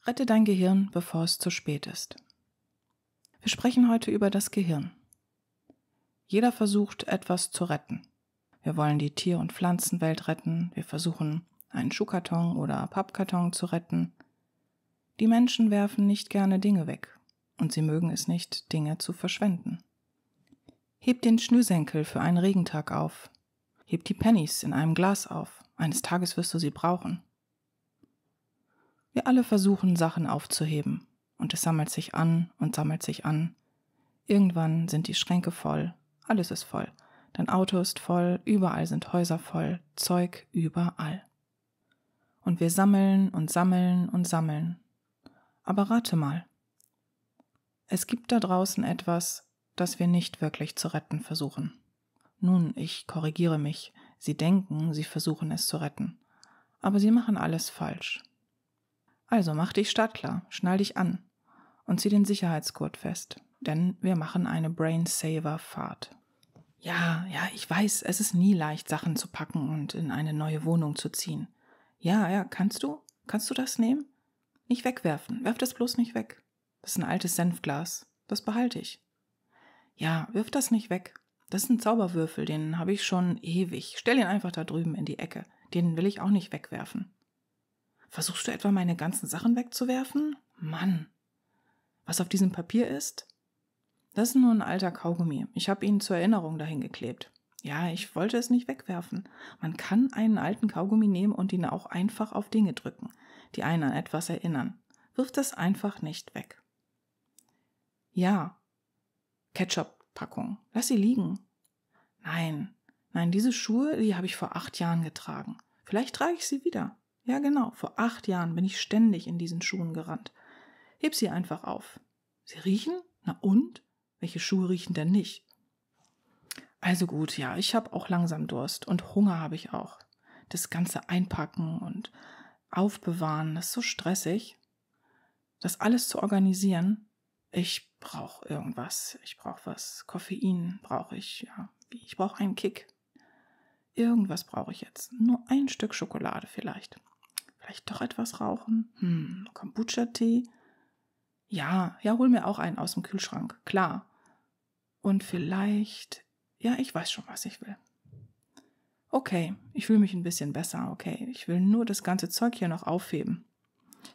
Rette dein Gehirn, bevor es zu spät ist. Wir sprechen heute über das Gehirn. Jeder versucht, etwas zu retten. Wir wollen die Tier- und Pflanzenwelt retten, wir versuchen, einen Schuhkarton oder Pappkarton zu retten. Die Menschen werfen nicht gerne Dinge weg und sie mögen es nicht, Dinge zu verschwenden. Heb den Schnürsenkel für einen Regentag auf. Heb die Pennies in einem Glas auf. Eines Tages wirst du sie brauchen. Wir alle versuchen, Sachen aufzuheben und es sammelt sich an und sammelt sich an. Irgendwann sind die Schränke voll, alles ist voll. Dein Auto ist voll, überall sind Häuser voll, Zeug überall. Und wir sammeln und sammeln und sammeln. Aber rate mal. Es gibt da draußen etwas, das wir nicht wirklich zu retten versuchen. Nun, ich korrigiere mich. Sie denken, sie versuchen es zu retten. Aber sie machen alles falsch. Also mach dich startklar, schnall dich an und zieh den Sicherheitsgurt fest, denn wir machen eine Brain-Saver-Fahrt. Ja, ich weiß, es ist nie leicht, Sachen zu packen und in eine neue Wohnung zu ziehen. Ja, kannst du? Kannst du das nehmen? Nicht wegwerfen, werf das bloß nicht weg. Das ist ein altes Senfglas, das behalte ich. Ja, wirf das nicht weg. Das ist ein Zauberwürfel, den habe ich schon ewig. Stell ihn einfach da drüben in die Ecke, den will ich auch nicht wegwerfen. Versuchst du etwa meine ganzen Sachen wegzuwerfen? Mann. Was auf diesem Papier ist? Das ist nur ein alter Kaugummi. Ich habe ihn zur Erinnerung dahin geklebt. Ja, ich wollte es nicht wegwerfen. Man kann einen alten Kaugummi nehmen und ihn auch einfach auf Dinge drücken, die einen an etwas erinnern. Wirf das einfach nicht weg. Ja, Ketchup-Packung. Lass sie liegen. Nein, diese Schuhe, die habe ich vor 8 Jahren getragen. Vielleicht trage ich sie wieder. Ja, genau, vor 8 Jahren bin ich ständig in diesen Schuhen gerannt. Heb sie einfach auf. Sie riechen? Na und? Welche Schuhe riechen denn nicht? Also gut, ja, ich habe auch langsam Durst und Hunger habe ich auch. Das ganze Einpacken und Aufbewahren, das ist so stressig. Das alles zu organisieren, ich brauche irgendwas. Ich brauche was. Koffein brauche ich, ja. Ich brauche einen Kick. Irgendwas brauche ich jetzt. Nur ein Stück Schokolade vielleicht. Vielleicht doch etwas rauchen? Kombucha-Tee? Ja, hol mir auch einen aus dem Kühlschrank, klar. Und vielleicht, ich weiß schon, was ich will. Okay, ich fühle mich ein bisschen besser, okay. Ich will nur das ganze Zeug hier noch aufheben.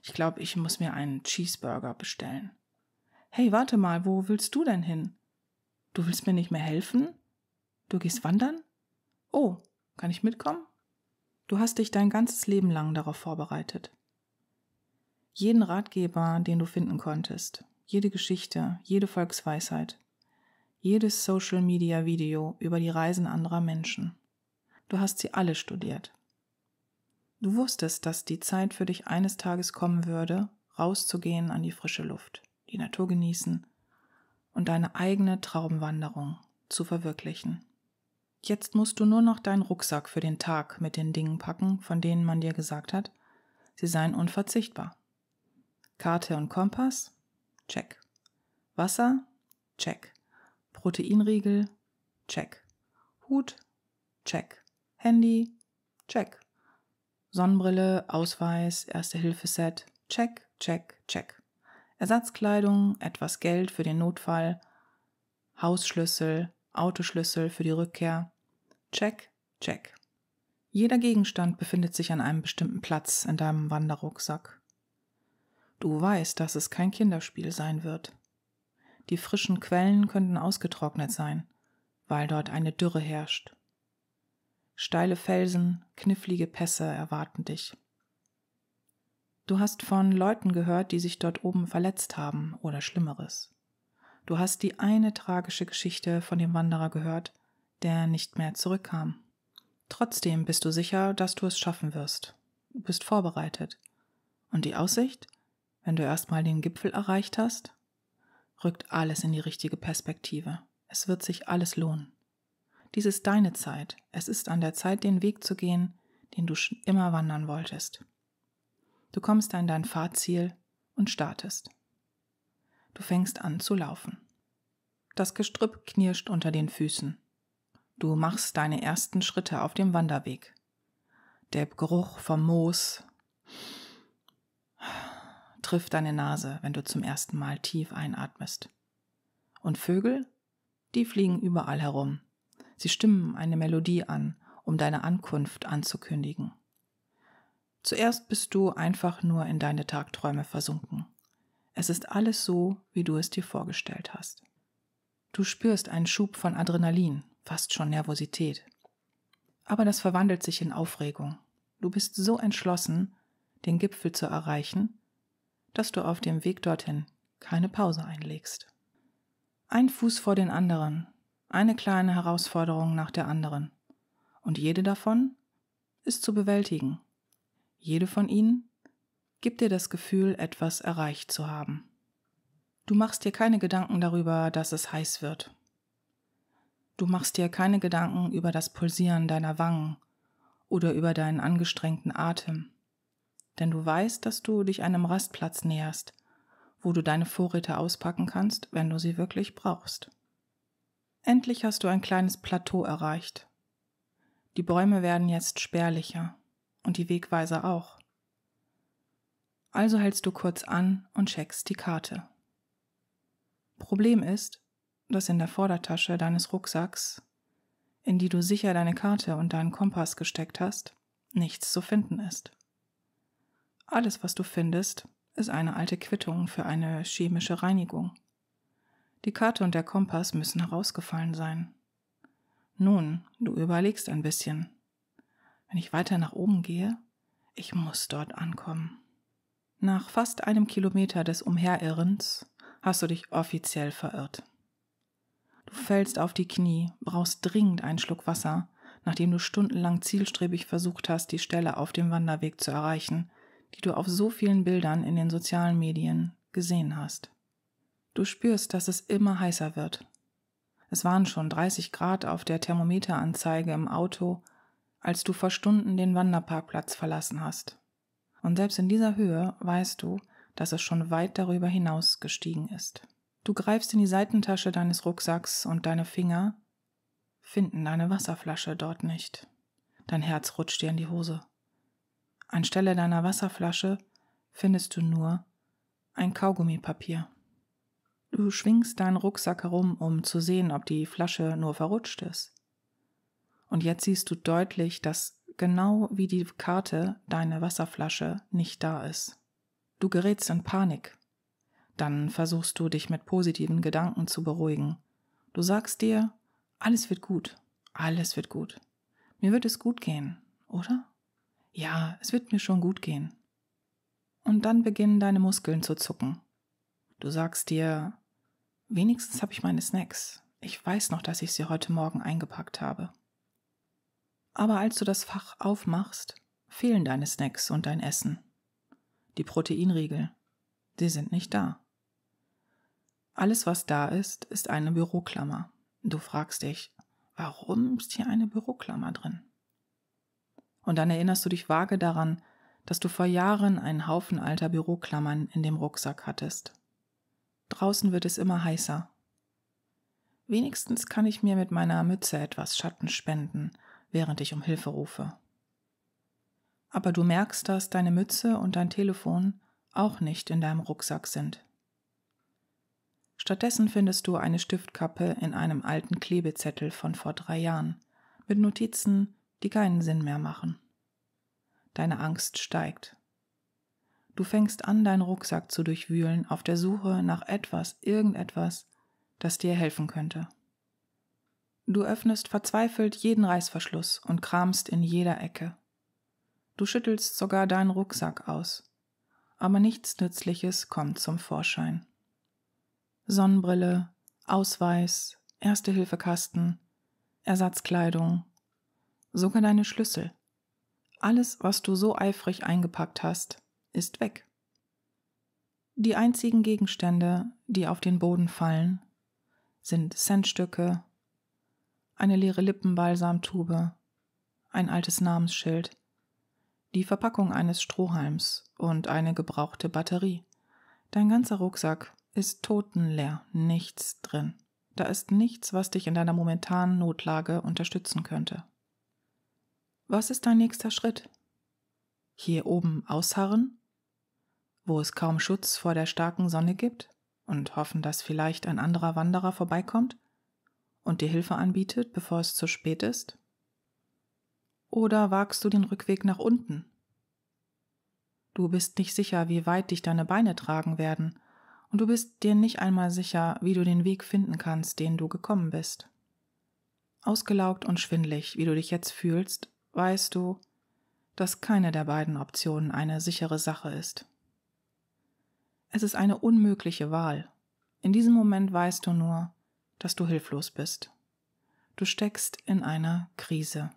Ich glaube, ich muss mir einen Cheeseburger bestellen. Hey, warte mal, wo willst du denn hin? Du willst mir nicht mehr helfen? Du gehst wandern? Oh, kann ich mitkommen? Du hast dich dein ganzes Leben lang darauf vorbereitet. Jeden Ratgeber, den du finden konntest, jede Geschichte, jede Volksweisheit, jedes Social-Media-Video über die Reisen anderer Menschen. Du hast sie alle studiert. Du wusstest, dass die Zeit für dich eines Tages kommen würde, rauszugehen an die frische Luft, die Natur genießen und deine eigene Traumwanderung zu verwirklichen. Jetzt musst du nur noch deinen Rucksack für den Tag mit den Dingen packen, von denen man dir gesagt hat, sie seien unverzichtbar. Karte und Kompass? Check. Wasser? Check. Proteinriegel? Check. Hut? Check. Handy? Check. Sonnenbrille, Ausweis, Erste-Hilfe-Set? Check, check, check. Ersatzkleidung, etwas Geld für den Notfall, Hausschlüssel, Autoschlüssel für die Rückkehr. Check, check. Jeder Gegenstand befindet sich an einem bestimmten Platz in deinem Wanderrucksack. Du weißt, dass es kein Kinderspiel sein wird. Die frischen Quellen könnten ausgetrocknet sein, weil dort eine Dürre herrscht. Steile Felsen, knifflige Pässe erwarten dich. Du hast von Leuten gehört, die sich dort oben verletzt haben oder Schlimmeres. Du hast die eine tragische Geschichte von dem Wanderer gehört, der nicht mehr zurückkam. Trotzdem bist du sicher, dass du es schaffen wirst. Du bist vorbereitet. Und die Aussicht, wenn du erstmal den Gipfel erreicht hast, rückt alles in die richtige Perspektive. Es wird sich alles lohnen. Dies ist deine Zeit. Es ist an der Zeit, den Weg zu gehen, den du schon immer wandern wolltest. Du kommst an dein Fahrziel und startest. Du fängst an zu laufen. Das Gestrüpp knirscht unter den Füßen. Du machst deine ersten Schritte auf dem Wanderweg. Der Geruch vom Moos trifft deine Nase, wenn du zum ersten Mal tief einatmest. Und Vögel, die fliegen überall herum. Sie stimmen eine Melodie an, um deine Ankunft anzukündigen. Zuerst bist du einfach nur in deine Tagträume versunken. Es ist alles so, wie du es dir vorgestellt hast. Du spürst einen Schub von Adrenalin, fast schon Nervosität. Aber das verwandelt sich in Aufregung. Du bist so entschlossen, den Gipfel zu erreichen, dass du auf dem Weg dorthin keine Pause einlegst. Ein Fuß vor den anderen, eine kleine Herausforderung nach der anderen. Und jede davon ist zu bewältigen. Jede von ihnen gibt dir das Gefühl, etwas erreicht zu haben. Du machst dir keine Gedanken darüber, dass es heiß wird. Du machst dir keine Gedanken über das Pulsieren deiner Wangen oder über deinen angestrengten Atem, denn du weißt, dass du dich einem Rastplatz näherst, wo du deine Vorräte auspacken kannst, wenn du sie wirklich brauchst. Endlich hast du ein kleines Plateau erreicht. Die Bäume werden jetzt spärlicher und die Wegweiser auch. Also hältst du kurz an und checkst die Karte. Problem ist, dass in der Vordertasche deines Rucksacks, in die du sicher deine Karte und deinen Kompass gesteckt hast, nichts zu finden ist. Alles, was du findest, ist eine alte Quittung für eine chemische Reinigung. Die Karte und der Kompass müssen herausgefallen sein. Nun, du überlegst ein bisschen. Wenn ich weiter nach oben gehe, ich muss dort ankommen. Nach fast einem Kilometer des Umherirrens hast du dich offiziell verirrt. Du fällst auf die Knie, brauchst dringend einen Schluck Wasser, nachdem du stundenlang zielstrebig versucht hast, die Stelle auf dem Wanderweg zu erreichen, die du auf so vielen Bildern in den sozialen Medien gesehen hast. Du spürst, dass es immer heißer wird. Es waren schon 30 Grad auf der Thermometeranzeige im Auto, als du vor Stunden den Wanderparkplatz verlassen hast. Und selbst in dieser Höhe weißt du, dass es schon weit darüber hinaus gestiegen ist. Du greifst in die Seitentasche deines Rucksacks und deine Finger finden deine Wasserflasche dort nicht. Dein Herz rutscht dir in die Hose. Anstelle deiner Wasserflasche findest du nur ein Kaugummipapier. Du schwingst deinen Rucksack herum, um zu sehen, ob die Flasche nur verrutscht ist. Und jetzt siehst du deutlich, dass genau wie die Karte deine Wasserflasche nicht da ist. Du gerätst in Panik. Dann versuchst du, dich mit positiven Gedanken zu beruhigen. Du sagst dir, alles wird gut, alles wird gut. Mir wird es gut gehen, oder? Ja, es wird mir schon gut gehen. Und dann beginnen deine Muskeln zu zucken. Du sagst dir, wenigstens habe ich meine Snacks. Ich weiß noch, dass ich sie heute Morgen eingepackt habe. Aber als du das Fach aufmachst, fehlen deine Snacks und dein Essen. Die Proteinriegel, sie sind nicht da. Alles, was da ist, ist eine Büroklammer. Du fragst dich, warum ist hier eine Büroklammer drin? Und dann erinnerst du dich vage daran, dass du vor Jahren einen Haufen alter Büroklammern in dem Rucksack hattest. Draußen wird es immer heißer. Wenigstens kann ich mir mit meiner Mütze etwas Schatten spenden, während ich um Hilfe rufe. Aber du merkst, dass deine Mütze und dein Telefon auch nicht in deinem Rucksack sind. Stattdessen findest du eine Stiftkappe in einem alten Klebezettel von vor 3 Jahren, mit Notizen, die keinen Sinn mehr machen. Deine Angst steigt. Du fängst an, deinen Rucksack zu durchwühlen, auf der Suche nach irgendetwas, das dir helfen könnte. Du öffnest verzweifelt jeden Reißverschluss und kramst in jeder Ecke. Du schüttelst sogar deinen Rucksack aus, aber nichts Nützliches kommt zum Vorschein. Sonnenbrille, Ausweis, Erste-Hilfe-Kasten, Ersatzkleidung, sogar deine Schlüssel. Alles, was du so eifrig eingepackt hast, ist weg. Die einzigen Gegenstände, die auf den Boden fallen, sind Centstücke, eine leere Lippenbalsamtube, ein altes Namensschild, die Verpackung eines Strohhalms und eine gebrauchte Batterie. Dein ganzer Rucksack ist totenleer, nichts drin. Da ist nichts, was dich in deiner momentanen Notlage unterstützen könnte. Was ist dein nächster Schritt? Hier oben ausharren? wo es kaum Schutz vor der starken Sonne gibt und hoffen, dass vielleicht ein anderer Wanderer vorbeikommt und dir Hilfe anbietet, bevor es zu spät ist? Oder wagst du den Rückweg nach unten? Du bist nicht sicher, wie weit dich deine Beine tragen werden, und du bist dir nicht einmal sicher, wie du den Weg finden kannst, den du gekommen bist. Ausgelaugt und schwindlig, wie du dich jetzt fühlst, weißt du, dass keine der beiden Optionen eine sichere Sache ist. Es ist eine unmögliche Wahl. In diesem Moment weißt du nur, dass du hilflos bist. Du steckst in einer Krise.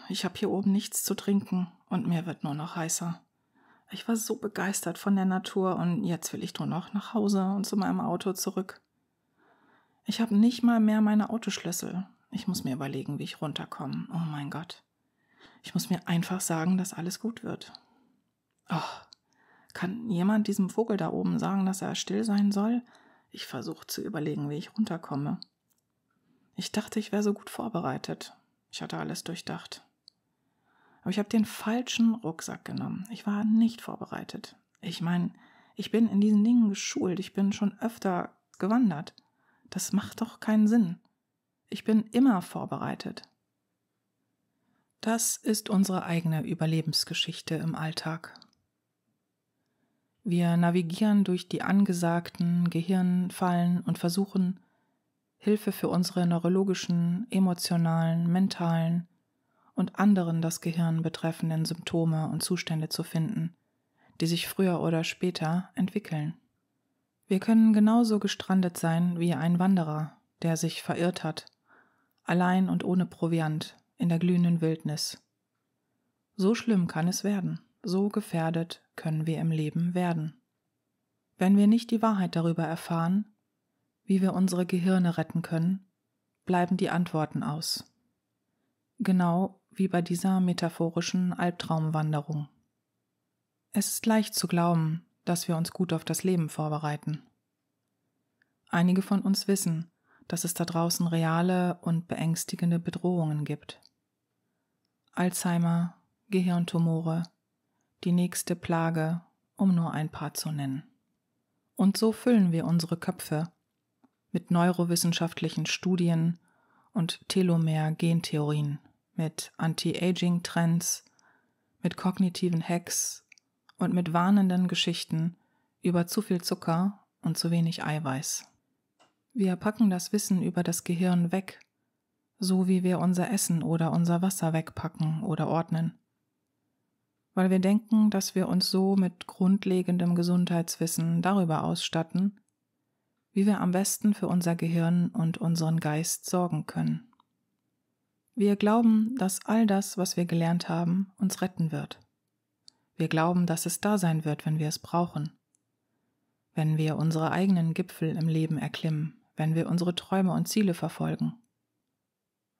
Ich habe hier oben nichts zu trinken und mir wird nur noch heißer. Ich war so begeistert von der Natur und jetzt will ich nur noch nach Hause und zu meinem Auto zurück. Ich habe nicht mal mehr meine Autoschlüssel. Ich muss mir überlegen, wie ich runterkomme. Oh mein Gott. Ich muss mir einfach sagen, dass alles gut wird. Kann jemand diesem Vogel da oben sagen, dass er still sein soll? Ich versuche zu überlegen, wie ich runterkomme. Ich dachte, ich wäre so gut vorbereitet. Ich hatte alles durchdacht. Aber ich habe den falschen Rucksack genommen. Ich war nicht vorbereitet. Ich meine, ich bin in diesen Dingen geschult. Ich bin schon öfter gewandert. Das macht doch keinen Sinn. Ich bin immer vorbereitet. Das ist unsere eigene Überlebensgeschichte im Alltag. Wir navigieren durch die angesagten Gehirnfallen und versuchen, Hilfe für unsere neurologischen, emotionalen, mentalen und anderen das Gehirn betreffenden Symptome und Zustände zu finden, die sich früher oder später entwickeln. Wir können genauso gestrandet sein wie ein Wanderer, der sich verirrt hat, allein und ohne Proviant, in der glühenden Wildnis. So schlimm kann es werden, so gefährdet können wir im Leben werden. Wenn wir nicht die Wahrheit darüber erfahren, wie wir unsere Gehirne retten können, bleiben die Antworten aus. Genau wie bei dieser metaphorischen Albtraumwanderung. Es ist leicht zu glauben, dass wir uns gut auf das Leben vorbereiten. Einige von uns wissen, dass es da draußen reale und beängstigende Bedrohungen gibt. Alzheimer, Gehirntumore, die nächste Plage, um nur ein paar zu nennen. Und so füllen wir unsere Köpfe mit neurowissenschaftlichen Studien und Telomer-Gentheorien, mit Anti-Aging-Trends, mit kognitiven Hacks und mit warnenden Geschichten über zu viel Zucker und zu wenig Eiweiß. Wir packen das Wissen über das Gehirn weg, so wie wir unser Essen oder unser Wasser wegpacken oder ordnen, weil wir denken, dass wir uns so mit grundlegendem Gesundheitswissen darüber ausstatten, wie wir am besten für unser Gehirn und unseren Geist sorgen können. Wir glauben, dass all das, was wir gelernt haben, uns retten wird. Wir glauben, dass es da sein wird, wenn wir es brauchen. Wenn wir unsere eigenen Gipfel im Leben erklimmen, wenn wir unsere Träume und Ziele verfolgen.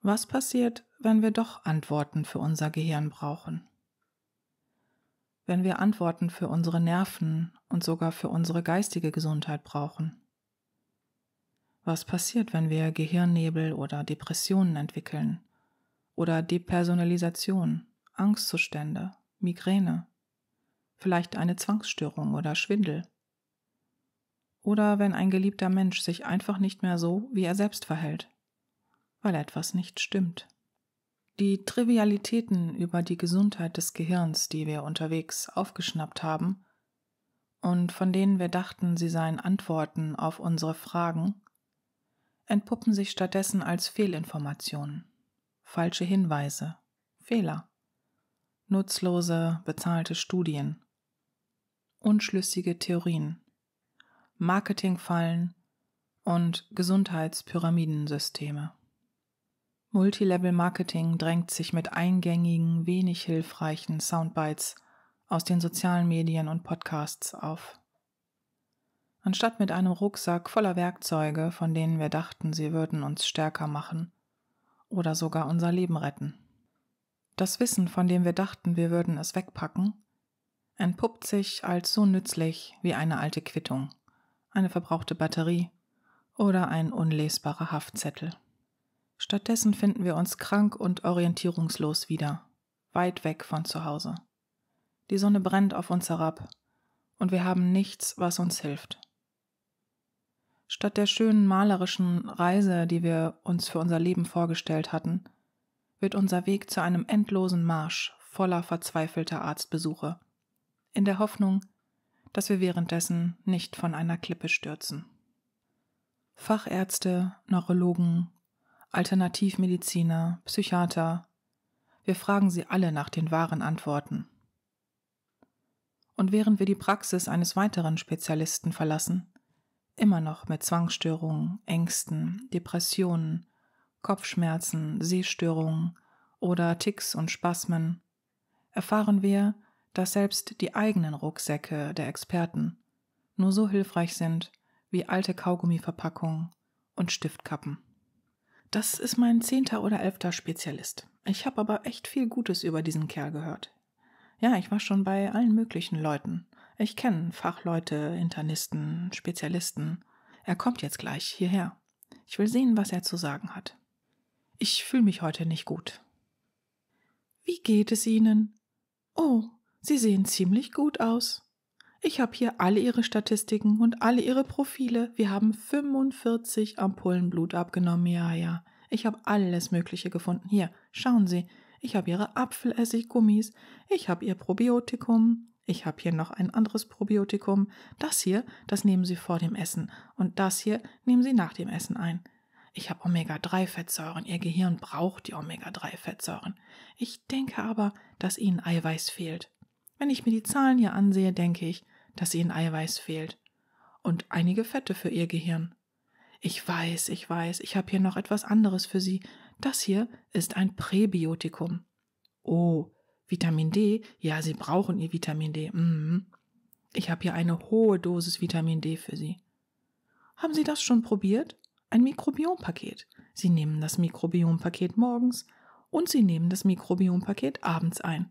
Was passiert, wenn wir doch Antworten für unser Gehirn brauchen? Wenn wir Antworten für unsere Nerven und sogar für unsere geistige Gesundheit brauchen? Was passiert, wenn wir Gehirnnebel oder Depressionen entwickeln? Oder Depersonalisation, Angstzustände, Migräne, vielleicht eine Zwangsstörung oder Schwindel? Oder wenn ein geliebter Mensch sich einfach nicht mehr so, wie er selbst verhält, weil etwas nicht stimmt. Die Trivialitäten über die Gesundheit des Gehirns, die wir unterwegs aufgeschnappt haben und von denen wir dachten, sie seien Antworten auf unsere Fragen, entpuppen sich stattdessen als Fehlinformationen, falsche Hinweise, Fehler, nutzlose, bezahlte Studien, unschlüssige Theorien, Marketingfallen und Gesundheitspyramidensysteme. Multilevel-Marketing drängt sich mit eingängigen, wenig hilfreichen Soundbites aus den sozialen Medien und Podcasts auf. Anstatt mit einem Rucksack voller Werkzeuge, von denen wir dachten, sie würden uns stärker machen oder sogar unser Leben retten. Das Wissen, von dem wir dachten, wir würden es wegpacken, entpuppt sich als so nützlich wie eine alte Quittung, eine verbrauchte Batterie oder ein unlesbarer Haftzettel. Stattdessen finden wir uns krank und orientierungslos wieder, weit weg von zu Hause. Die Sonne brennt auf uns herab und wir haben nichts, was uns hilft. Statt der schönen malerischen Reise, die wir uns für unser Leben vorgestellt hatten, wird unser Weg zu einem endlosen Marsch voller verzweifelter Arztbesuche, in der Hoffnung, dass wir währenddessen nicht von einer Klippe stürzen. Fachärzte, Neurologen, Alternativmediziner, Psychiater, wir fragen sie alle nach den wahren Antworten. Und während wir die Praxis eines weiteren Spezialisten verlassen, immer noch mit Zwangsstörungen, Ängsten, Depressionen, Kopfschmerzen, Sehstörungen oder Tics und Spasmen, erfahren wir, dass selbst die eigenen Rucksäcke der Experten nur so hilfreich sind wie alte Kaugummiverpackungen und Stiftkappen. Das ist mein 10. oder 11. Spezialist. Ich habe aber echt viel Gutes über diesen Kerl gehört. Ja, ich war schon bei allen möglichen Leuten. Ich kenne Fachleute, Internisten, Spezialisten. Er kommt jetzt gleich hierher. Ich will sehen, was er zu sagen hat. Ich fühle mich heute nicht gut. Wie geht es Ihnen? Oh, Sie sehen ziemlich gut aus. Ich habe hier alle Ihre Statistiken und alle Ihre Profile. Wir haben 45 Ampullen Blut abgenommen. Ja. Ich habe alles Mögliche gefunden. Hier, schauen Sie. Ich habe Ihre Apfelessiggummis. Ich habe Ihr Probiotikum. Ich habe hier noch ein anderes Probiotikum. Das hier, das nehmen Sie vor dem Essen. Und das hier nehmen Sie nach dem Essen ein. Ich habe Omega-3-Fettsäuren. Ihr Gehirn braucht die Omega-3-Fettsäuren. Ich denke aber, dass Ihnen Eiweiß fehlt. Wenn ich mir die Zahlen hier ansehe, denke ich, dass Ihnen Eiweiß fehlt. Und einige Fette für Ihr Gehirn. Ich weiß, ich habe hier noch etwas anderes für Sie. Das hier ist ein Präbiotikum. Oh, Vitamin D? Ja, Sie brauchen Ihr Vitamin D. Ich habe hier eine hohe Dosis Vitamin D für Sie. Haben Sie das schon probiert? Ein Mikrobiompaket. Sie nehmen das Mikrobiompaket morgens und Sie nehmen das Mikrobiompaket abends ein.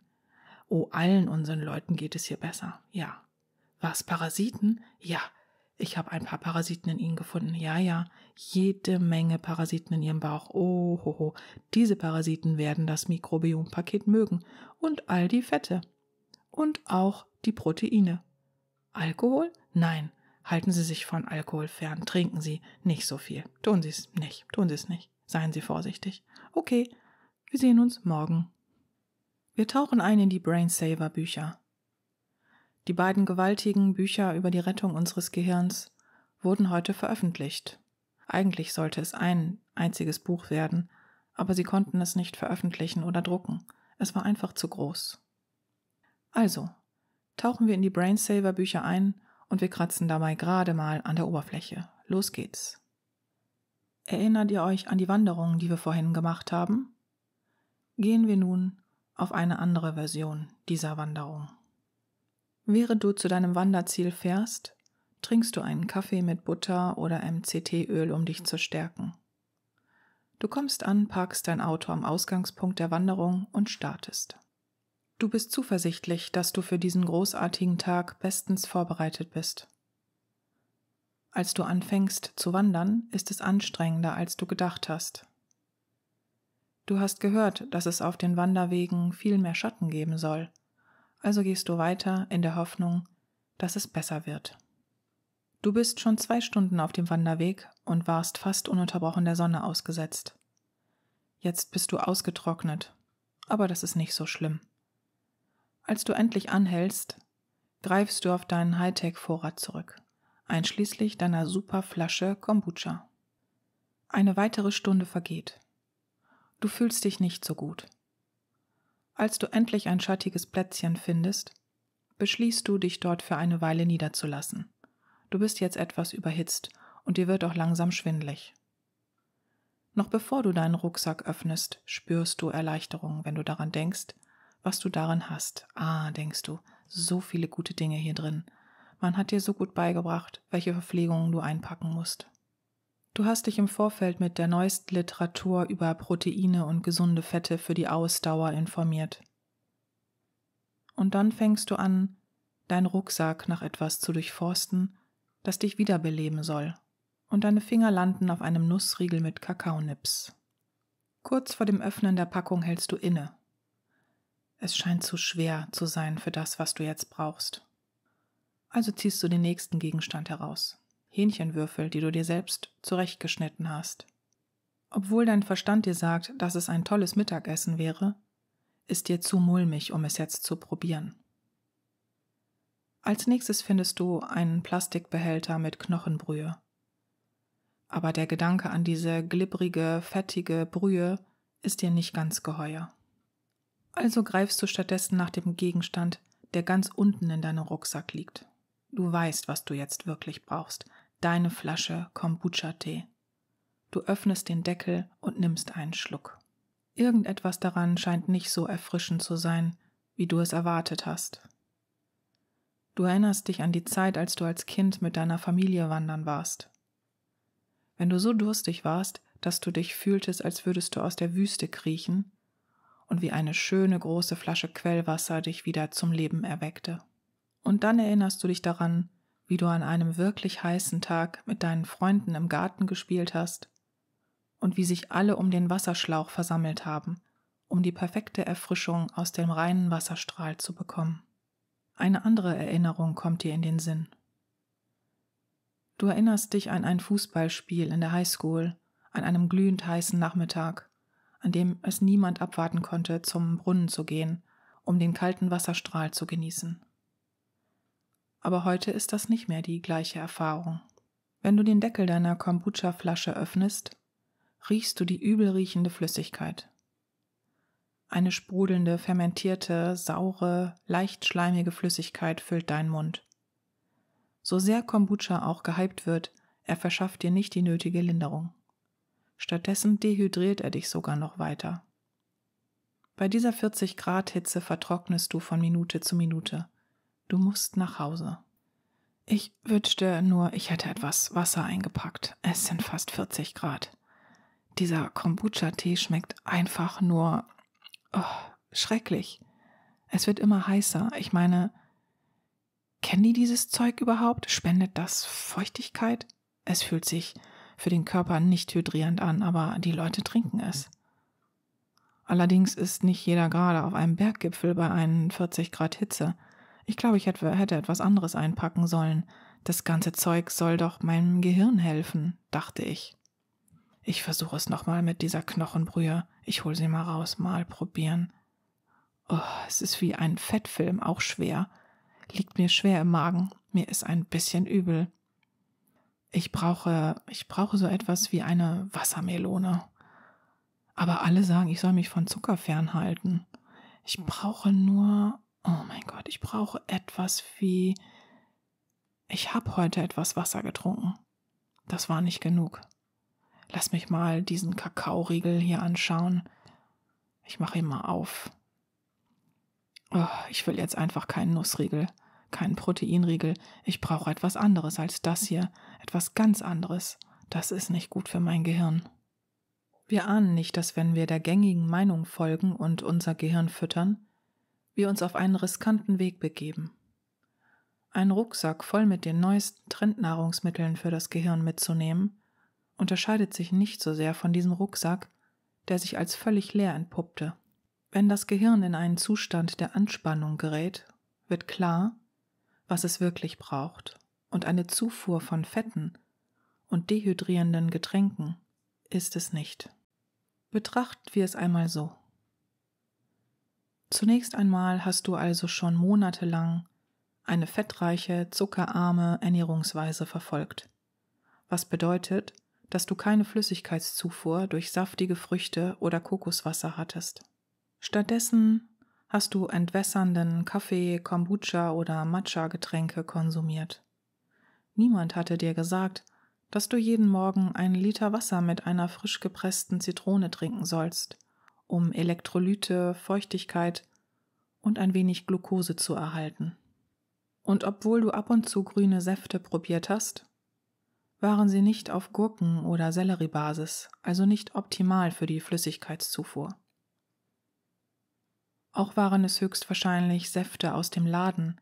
Oh, allen unseren Leuten geht es hier besser. Ja. Was, Parasiten? Ja. Ich habe ein paar Parasiten in Ihnen gefunden. Ja. Jede Menge Parasiten in Ihrem Bauch. Oh, hoho. Diese Parasiten werden das Mikrobiompaket mögen. Und all die Fette. Und auch die Proteine. Alkohol? Nein. Halten Sie sich von Alkohol fern. Trinken Sie nicht so viel. Tun Sie es nicht. Seien Sie vorsichtig. Okay. Wir sehen uns morgen. Wir tauchen ein in die Brainsaver-Bücher. Die beiden gewaltigen Bücher über die Rettung unseres Gehirns wurden heute veröffentlicht. Eigentlich sollte es ein einziges Buch werden, aber sie konnten es nicht veröffentlichen oder drucken. Es war einfach zu groß. Also, tauchen wir in die Brainsaver-Bücher ein und wir kratzen dabei gerade mal an der Oberfläche. Los geht's. Erinnert ihr euch an die Wanderung, die wir vorhin gemacht haben? Gehen wir nun auf eine andere Version dieser Wanderung. Während du zu deinem Wanderziel fährst, trinkst du einen Kaffee mit Butter oder MCT-Öl, um dich zu stärken. Du kommst an, parkst dein Auto am Ausgangspunkt der Wanderung und startest. Du bist zuversichtlich, dass du für diesen großartigen Tag bestens vorbereitet bist. Als du anfängst zu wandern, ist es anstrengender, als du gedacht hast. Du hast gehört, dass es auf den Wanderwegen viel mehr Schatten geben soll, also gehst du weiter in der Hoffnung, dass es besser wird. Du bist schon 2 Stunden auf dem Wanderweg und warst fast ununterbrochen der Sonne ausgesetzt. Jetzt bist du ausgetrocknet, aber das ist nicht so schlimm. Als du endlich anhältst, greifst du auf deinen Hightech-Vorrat zurück, einschließlich deiner super Flasche Kombucha. Eine weitere Stunde vergeht. Du fühlst dich nicht so gut. Als du endlich ein schattiges Plätzchen findest, beschließt du, dich dort für eine Weile niederzulassen. Du bist jetzt etwas überhitzt und dir wird auch langsam schwindelig. Noch bevor du deinen Rucksack öffnest, spürst du Erleichterung, wenn du daran denkst, was du darin hast. Denkst du, so viele gute Dinge hier drin. Man hat dir so gut beigebracht, welche Verpflegungen du einpacken musst. Du hast dich im Vorfeld mit der neuesten Literatur über Proteine und gesunde Fette für die Ausdauer informiert. Und dann fängst du an, deinen Rucksack nach etwas zu durchforsten, das dich wiederbeleben soll, und deine Finger landen auf einem Nussriegel mit Kakaonips. Kurz vor dem Öffnen der Packung hältst du inne. Es scheint zu schwer zu sein für das, was du jetzt brauchst. Also ziehst du den nächsten Gegenstand heraus. Hähnchenwürfel, die du dir selbst zurechtgeschnitten hast. Obwohl dein Verstand dir sagt, dass es ein tolles Mittagessen wäre, ist dir zu mulmig, um es jetzt zu probieren. Als nächstes findest du einen Plastikbehälter mit Knochenbrühe. Aber der Gedanke an diese glibbrige, fettige Brühe ist dir nicht ganz geheuer. Also greifst du stattdessen nach dem Gegenstand, der ganz unten in deinem Rucksack liegt. Du weißt, was du jetzt wirklich brauchst. Deine Flasche Kombucha-Tee. Du öffnest den Deckel und nimmst einen Schluck. Irgendetwas daran scheint nicht so erfrischend zu sein, wie du es erwartet hast. Du erinnerst dich an die Zeit, als du als Kind mit deiner Familie wandern warst. Wenn du so durstig warst, dass du dich fühltest, als würdest du aus der Wüste kriechen und wie eine schöne große Flasche Quellwasser dich wieder zum Leben erweckte. Und dann erinnerst du dich daran, wie du an einem wirklich heißen Tag mit deinen Freunden im Garten gespielt hast und wie sich alle um den Wasserschlauch versammelt haben, um die perfekte Erfrischung aus dem reinen Wasserstrahl zu bekommen. Eine andere Erinnerung kommt dir in den Sinn. Du erinnerst dich an ein Fußballspiel in der Highschool, an einem glühend heißen Nachmittag, an dem es niemand abwarten konnte, zum Brunnen zu gehen, um den kalten Wasserstrahl zu genießen. Aber heute ist das nicht mehr die gleiche Erfahrung. Wenn du den Deckel deiner Kombucha-Flasche öffnest, riechst du die übel riechende Flüssigkeit. Eine sprudelnde, fermentierte, saure, leicht schleimige Flüssigkeit füllt deinen Mund. So sehr Kombucha auch gehypt wird, er verschafft dir nicht die nötige Linderung. Stattdessen dehydriert er dich sogar noch weiter. Bei dieser 40-Grad-Hitze vertrocknest du von Minute zu Minute. Du musst nach Hause. Ich wünschte nur, ich hätte etwas Wasser eingepackt. Es sind fast 40 Grad. Dieser Kombucha-Tee schmeckt einfach nur schrecklich. Es wird immer heißer. Ich meine, kennen die dieses Zeug überhaupt? Spendet das Feuchtigkeit? Es fühlt sich für den Körper nicht hydrierend an, aber die Leute trinken es. Allerdings ist nicht jeder gerade auf einem Berggipfel bei 41 Grad Hitze. Ich glaube, ich hätte etwas anderes einpacken sollen. Das ganze Zeug soll doch meinem Gehirn helfen, dachte ich. Ich versuche es nochmal mit dieser Knochenbrühe. Ich hole sie mal raus, mal probieren. Es ist wie ein Fettfilm, auch schwer. Liegt mir schwer im Magen. Mir ist ein bisschen übel. Ich brauche so etwas wie eine Wassermelone. Aber alle sagen, ich soll mich von Zucker fernhalten. Ich brauche nur, oh mein Gott, ich brauche etwas wie, ich habe heute etwas Wasser getrunken. Das war nicht genug. Lass mich mal diesen Kakaoriegel hier anschauen. Ich mache ihn mal auf. Ich will jetzt einfach keinen Nussriegel, keinen Proteinriegel. Ich brauche etwas anderes als das hier, etwas ganz anderes. Das ist nicht gut für mein Gehirn. Wir ahnen nicht, dass wenn wir der gängigen Meinung folgen und unser Gehirn füttern, wir uns auf einen riskanten Weg begeben. Einen Rucksack voll mit den neuesten Trendnahrungsmitteln für das Gehirn mitzunehmen, unterscheidet sich nicht so sehr von diesem Rucksack, der sich als völlig leer entpuppte. Wenn das Gehirn in einen Zustand der Anspannung gerät, wird klar, was es wirklich braucht, und eine Zufuhr von Fetten und dehydrierenden Getränken ist es nicht. Betrachten wir es einmal so. Zunächst einmal hast du also schon monatelang eine fettreiche, zuckerarme Ernährungsweise verfolgt, was bedeutet, dass du keine Flüssigkeitszufuhr durch saftige Früchte oder Kokoswasser hattest. Stattdessen hast du entwässernden Kaffee, Kombucha oder Matcha-Getränke konsumiert. Niemand hatte dir gesagt, dass du jeden Morgen 1 Liter Wasser mit einer frisch gepressten Zitrone trinken sollst, um Elektrolyte, Feuchtigkeit und ein wenig Glucose zu erhalten. Und obwohl du ab und zu grüne Säfte probiert hast, waren sie nicht auf Gurken- oder Selleriebasis, also nicht optimal für die Flüssigkeitszufuhr. Auch waren es höchstwahrscheinlich Säfte aus dem Laden,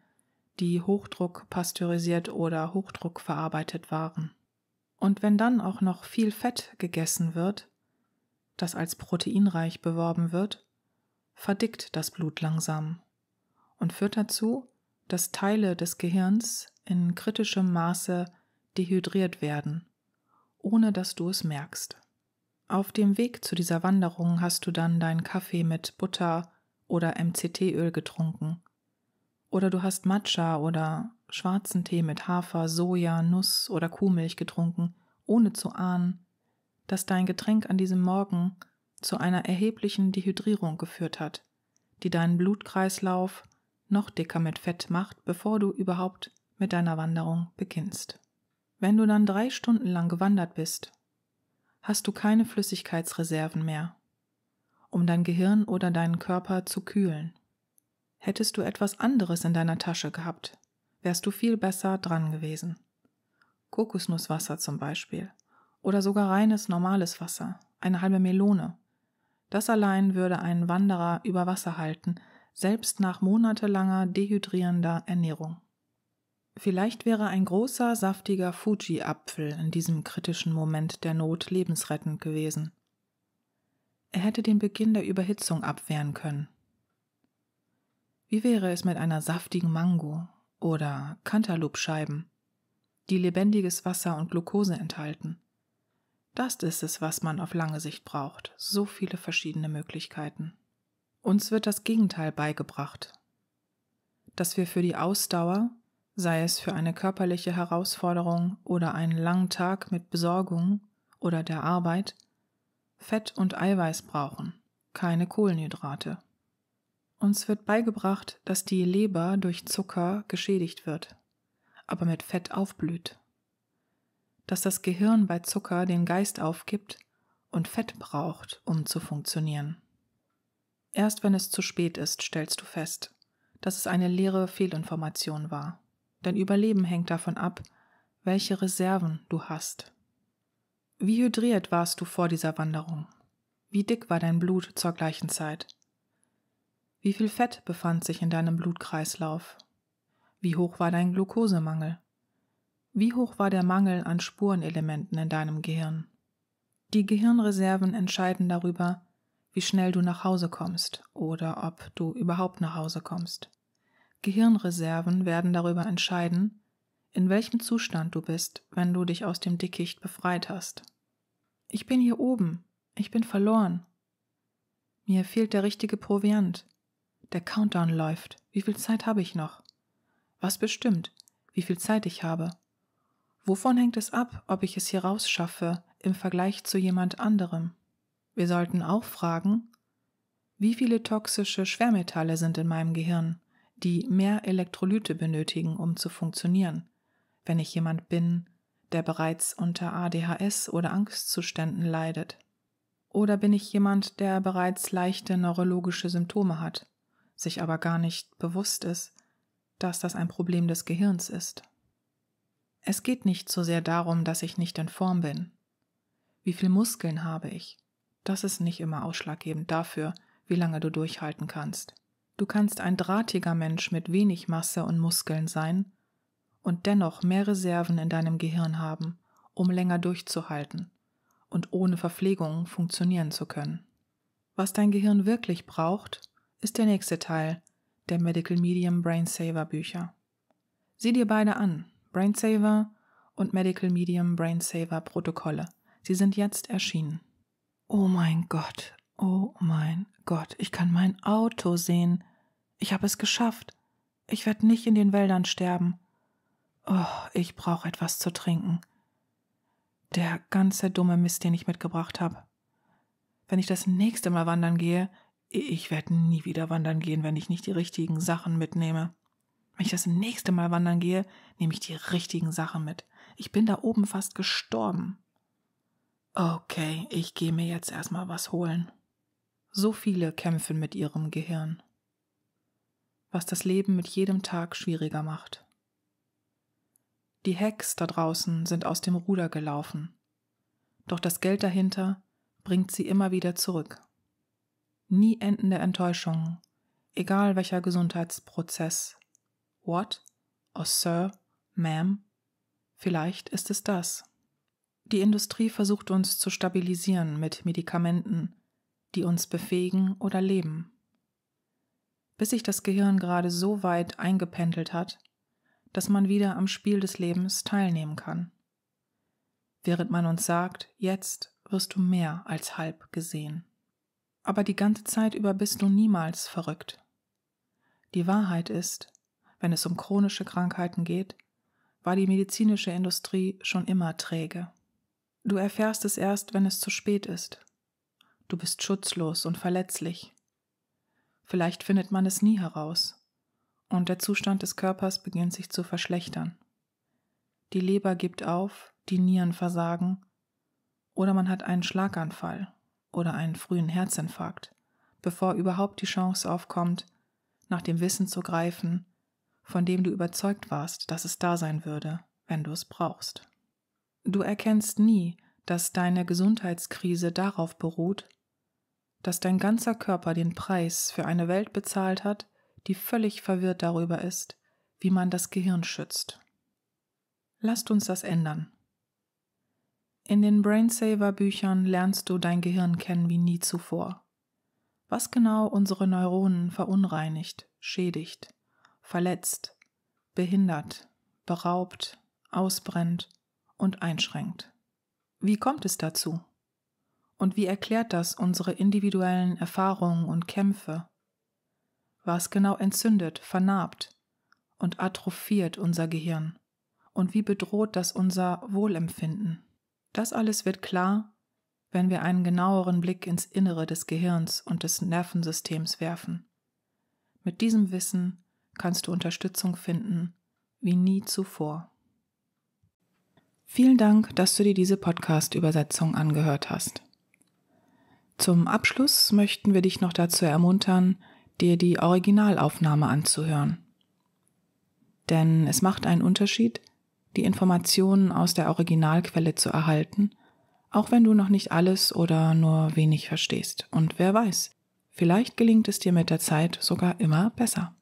die Hochdruck pasteurisiert oder Hochdruck verarbeitet waren. Und wenn dann auch noch viel Fett gegessen wird, das als proteinreich beworben wird, verdickt das Blut langsam und führt dazu, dass Teile des Gehirns in kritischem Maße dehydriert werden, ohne dass du es merkst. Auf dem Weg zu dieser Wanderung hast du dann deinen Kaffee mit Butter oder MCT-Öl getrunken. Oder du hast Matcha oder schwarzen Tee mit Hafer, Soja, Nuss oder Kuhmilch getrunken, ohne zu ahnen, dass dein Getränk an diesem Morgen zu einer erheblichen Dehydrierung geführt hat, die deinen Blutkreislauf noch dicker mit Fett macht, bevor du überhaupt mit deiner Wanderung beginnst. Wenn du dann 3 Stunden lang gewandert bist, hast du keine Flüssigkeitsreserven mehr, um dein Gehirn oder deinen Körper zu kühlen. Hättest du etwas anderes in deiner Tasche gehabt, wärst du viel besser dran gewesen. Kokosnusswasser zum Beispiel oder sogar reines, normales Wasser, eine halbe Melone. Das allein würde einen Wanderer über Wasser halten, selbst nach monatelanger dehydrierender Ernährung. Vielleicht wäre ein großer, saftiger Fuji-Apfel in diesem kritischen Moment der Not lebensrettend gewesen. Er hätte den Beginn der Überhitzung abwehren können. Wie wäre es mit einer saftigen Mango oder Cantaloupe-Scheiben, die lebendiges Wasser und Glucose enthalten? Das ist es, was man auf lange Sicht braucht. So viele verschiedene Möglichkeiten. Uns wird das Gegenteil beigebracht, dass wir für die Ausdauer, sei es für eine körperliche Herausforderung oder einen langen Tag mit Besorgung oder der Arbeit, Fett und Eiweiß brauchen, keine Kohlenhydrate. Uns wird beigebracht, dass die Leber durch Zucker geschädigt wird, aber mit Fett aufblüht. Dass das Gehirn bei Zucker den Geist aufgibt und Fett braucht, um zu funktionieren. Erst wenn es zu spät ist, stellst du fest, dass es eine leere Fehlinformation war. Dein Überleben hängt davon ab, welche Reserven du hast. Wie hydriert warst du vor dieser Wanderung? Wie dick war dein Blut zur gleichen Zeit? Wie viel Fett befand sich in deinem Blutkreislauf? Wie hoch war dein Glukosemangel? Wie hoch war der Mangel an Spurenelementen in deinem Gehirn? Die Gehirnreserven entscheiden darüber, wie schnell du nach Hause kommst oder ob du überhaupt nach Hause kommst. Gehirnreserven werden darüber entscheiden, in welchem Zustand du bist, wenn du dich aus dem Dickicht befreit hast. Ich bin hier oben, ich bin verloren. Mir fehlt der richtige Proviant. Der Countdown läuft. Wie viel Zeit habe ich noch? Was bestimmt, wie viel Zeit ich habe? Wovon hängt es ab, ob ich es hier rausschaffe im Vergleich zu jemand anderem? Wir sollten auch fragen, wie viele toxische Schwermetalle sind in meinem Gehirn, die mehr Elektrolyte benötigen, um zu funktionieren, wenn ich jemand bin, der bereits unter ADHS oder Angstzuständen leidet. Oder bin ich jemand, der bereits leichte neurologische Symptome hat, sich aber gar nicht bewusst ist, dass das ein Problem des Gehirns ist. Es geht nicht so sehr darum, dass ich nicht in Form bin. Wie viel Muskeln habe ich? Das ist nicht immer ausschlaggebend dafür, wie lange du durchhalten kannst. Du kannst ein drahtiger Mensch mit wenig Masse und Muskeln sein und dennoch mehr Reserven in deinem Gehirn haben, um länger durchzuhalten und ohne Verpflegung funktionieren zu können. Was dein Gehirn wirklich braucht, ist der nächste Teil der Medical Medium Brainsaver Bücher. Sieh dir beide an, Brainsaver und Medical Medium Brainsaver Protokolle. Sie sind jetzt erschienen. Oh mein Gott, ich kann mein Auto sehen. Ich habe es geschafft. Ich werde nicht in den Wäldern sterben. Oh, ich brauche etwas zu trinken. Der ganze dumme Mist, den ich mitgebracht habe. Wenn ich das nächste Mal wandern gehe, ich werde nie wieder wandern gehen, wenn ich nicht die richtigen Sachen mitnehme. Wenn ich das nächste Mal wandern gehe, nehme ich die richtigen Sachen mit. Ich bin da oben fast gestorben. Okay, ich gehe mir jetzt erstmal was holen. So viele kämpfen mit ihrem Gehirn, was das Leben mit jedem Tag schwieriger macht. Die Hacks da draußen sind aus dem Ruder gelaufen, doch das Geld dahinter bringt sie immer wieder zurück. Nie endende Enttäuschungen, egal welcher Gesundheitsprozess. What? Oh Sir, Ma'am? Vielleicht ist es das. Die Industrie versucht uns zu stabilisieren mit Medikamenten, die uns befähigen oder leben. bis sich das Gehirn gerade so weit eingependelt hat, dass man wieder am Spiel des Lebens teilnehmen kann. Während man uns sagt, jetzt wirst du mehr als halb gesehen. Aber die ganze Zeit über bist du niemals verrückt. Die Wahrheit ist, wenn es um chronische Krankheiten geht, war die medizinische Industrie schon immer träge. Du erfährst es erst, wenn es zu spät ist. Du bist schutzlos und verletzlich. Vielleicht findet man es nie heraus und der Zustand des Körpers beginnt sich zu verschlechtern. Die Leber gibt auf, die Nieren versagen oder man hat einen Schlaganfall oder einen frühen Herzinfarkt, bevor überhaupt die Chance aufkommt, nach dem Wissen zu greifen, von dem du überzeugt warst, dass es da sein würde, wenn du es brauchst. Du erkennst nie, dass deine Gesundheitskrise darauf beruht, dass dein ganzer Körper den Preis für eine Welt bezahlt hat, die völlig verwirrt darüber ist, wie man das Gehirn schützt. Lasst uns das ändern. In den Brainsaver-Büchern lernst du dein Gehirn kennen wie nie zuvor. Was genau unsere Neuronen verunreinigt, schädigt, verletzt, behindert, beraubt, ausbrennt und einschränkt. Wie kommt es dazu? Und wie erklärt das unsere individuellen Erfahrungen und Kämpfe? Was genau entzündet, vernarbt und atrophiert unser Gehirn? Und wie bedroht das unser Wohlempfinden? Das alles wird klar, wenn wir einen genaueren Blick ins Innere des Gehirns und des Nervensystems werfen. Mit diesem Wissen kannst du Unterstützung finden wie nie zuvor. Vielen Dank, dass du dir diese Podcast-Übersetzung angehört hast. Zum Abschluss möchten wir dich noch dazu ermuntern, dir die Originalaufnahme anzuhören. Denn es macht einen Unterschied, die Informationen aus der Originalquelle zu erhalten, auch wenn du noch nicht alles oder nur wenig verstehst. Und wer weiß, vielleicht gelingt es dir mit der Zeit sogar immer besser.